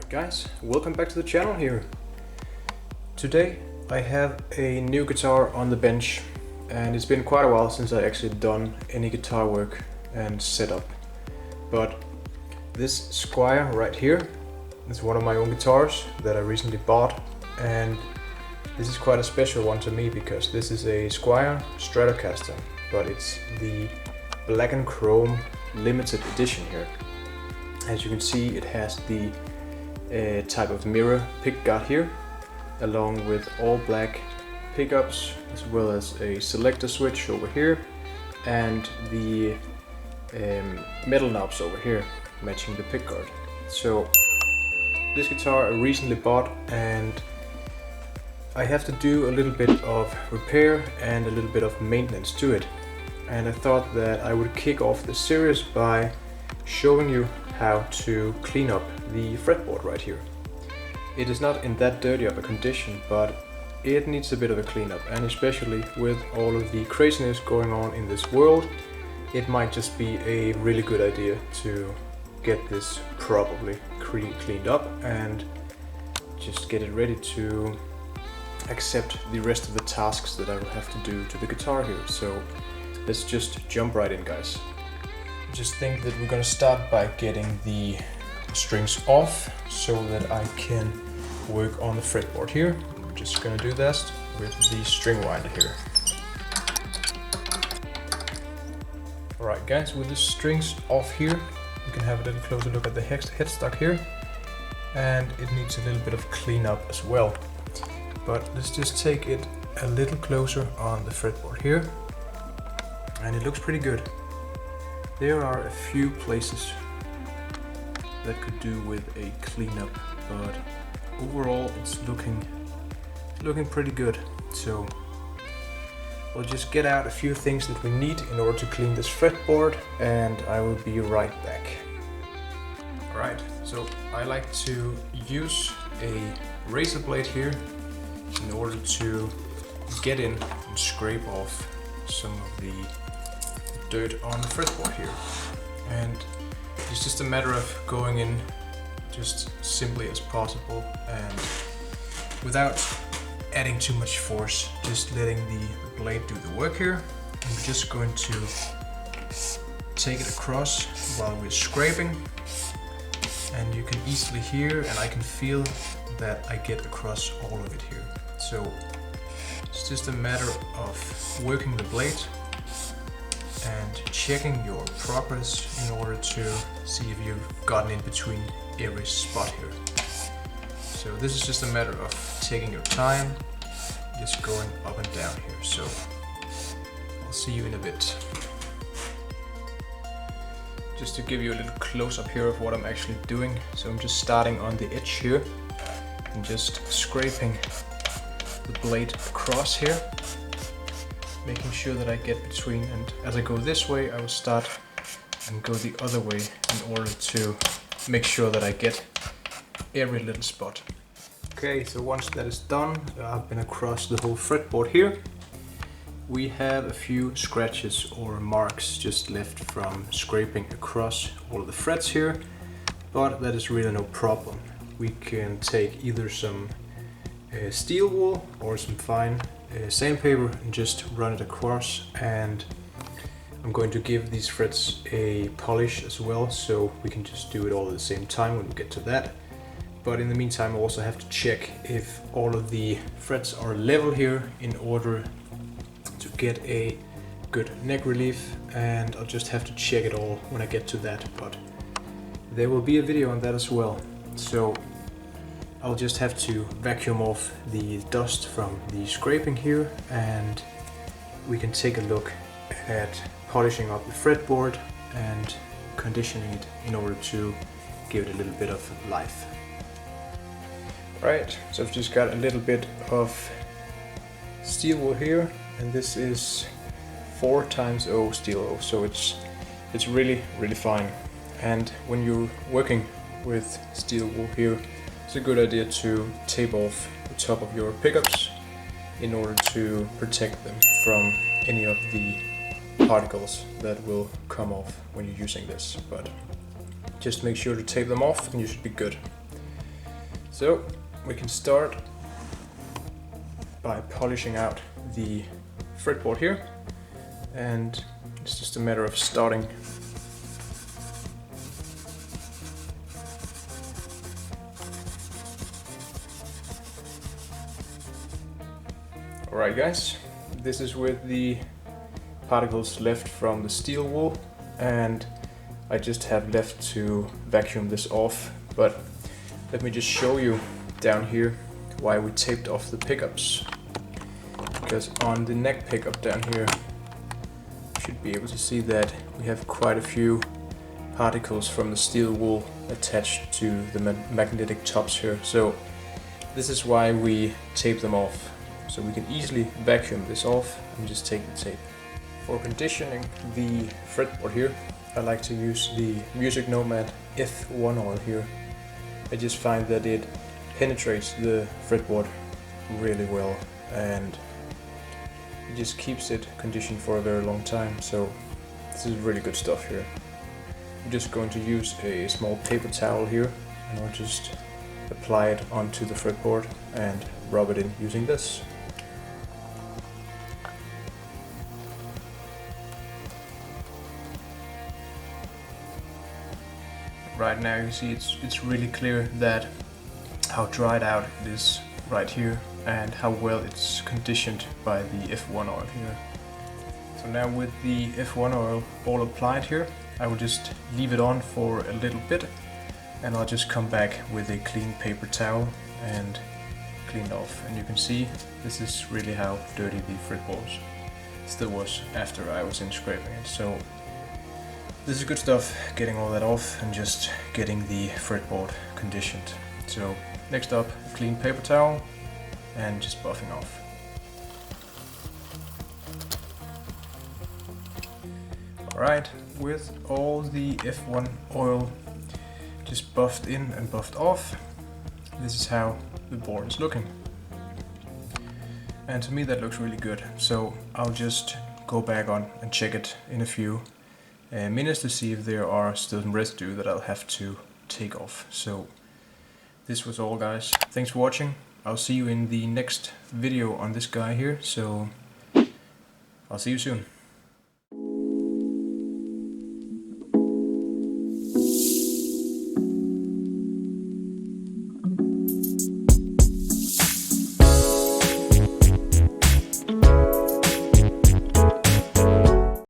Alright guys, welcome back to the channel here. Today I have a new guitar on the bench, and it's been quite a while since I actually done any guitar work and setup. But this Squier right here is one of my own guitars that I recently bought, and this is quite a special one to me because this is a Squier Stratocaster, but it's the black and chrome limited edition here. As you can see, it has the type of mirror pickguard here, along with all black pickups, as well as a selector switch over here, and the metal knobs over here matching the pickguard. So this guitar I recently bought, and I have to do a little bit of repair and a little bit of maintenance to it. And I thought that I would kick off the series by showing you how to clean up the fretboard right here. It is not in that dirty of a condition, but it needs a bit of a cleanup, and especially with all of the craziness going on in this world, it might just be a really good idea to get this properly cleaned up and just get it ready to accept the rest of the tasks that I will have to do to the guitar here. So let's just jump right in, guys. Just think that we're gonna start by getting the strings off so that I can work on the fretboard here. I'm just gonna do that with the string winder here. Alright guys, with the strings off here, you can have a little closer look at the headstock here, and it needs a little bit of cleanup as well. But let's just take it a little closer on the fretboard here, and it looks pretty good. There are a few places that could do with a cleanup, but overall it's looking pretty good. So we'll just get out a few things that we need in order to clean this fretboard, and I will be right back. Alright, so I like to use a razor blade here in order to get in and scrape off some of the dirt on the fretboard here. And it's just a matter of going in just simply as possible and without adding too much force, just letting the blade do the work here. I'm just going to take it across while we're scraping, and you can easily hear and I can feel that I get across all of it here. So it's just a matter of working the blade and checking your progress in order to see if you've gotten in between every spot here. So this is just a matter of taking your time, just going up and down here. So I'll see you in a bit. Just to give you a little close up here of what I'm actually doing. So I'm just starting on the edge here and just scraping the blade across here, making sure that I get between, and as I go this way I will start and go the other way in order to make sure that I get every little spot. Okay, so once that is done, I've been across the whole fretboard here. We have a few scratches or marks just left from scraping across all of the frets here, but that is really no problem. We can take either some steel wool or some fine sandpaper and just run it across, and I'm going to give these frets a polish as well, so we can just do it all at the same time when we get to that. But in the meantime I also have to check if all of the frets are level here in order to get a good neck relief, and I'll just have to check it all when I get to that, but there will be a video on that as well. So I'll just have to vacuum off the dust from the scraping here, and we can take a look at polishing up the fretboard and conditioning it in order to give it a little bit of life. Right, so I've just got a little bit of steel wool here, and this is 4xO steel wool, so it's really fine. And when you're working with steel wool here, it's a good idea to tape off the top of your pickups in order to protect them from any of the particles that will come off when you're using this. But just make sure to tape them off and you should be good. So we can start by polishing out the fretboard here, and it's just a matter of starting. Alright guys, this is with the particles left from the steel wool, and I just have left to vacuum this off, but let me just show you down here why we taped off the pickups. Because on the neck pickup down here, you should be able to see that we have quite a few particles from the steel wool attached to the magnetic tops here. So this is why we tape them off. So we can easily vacuum this off and just take the tape. For conditioning the fretboard here, I like to use the Music Nomad F1 oil here. I just find that it penetrates the fretboard really well, and it just keeps it conditioned for a very long time. So this is really good stuff here. I'm just going to use a small paper towel here, and I'll just apply it onto the fretboard and rub it in using this. Right now you see it's really clear that how dried out it is right here and how well it's conditioned by the F1 oil here. So now with the F1 oil all applied here, I will just leave it on for a little bit, and I'll just come back with a clean paper towel and clean it off. And you can see this is really how dirty the fretboard still was after I was in scraping it. So this is good stuff, getting all that off and just getting the fretboard conditioned. So next up, a clean paper towel and just buffing off. Alright, with all the F1 oil just buffed in and buffed off, this is how the board is looking. And to me that looks really good. So I'll just go back on and check it in a few minutes to see if there are still some residue that I'll have to take off. So this was all guys. Thanks for watching. I'll see you in the next video on this guy here. So I'll see you soon.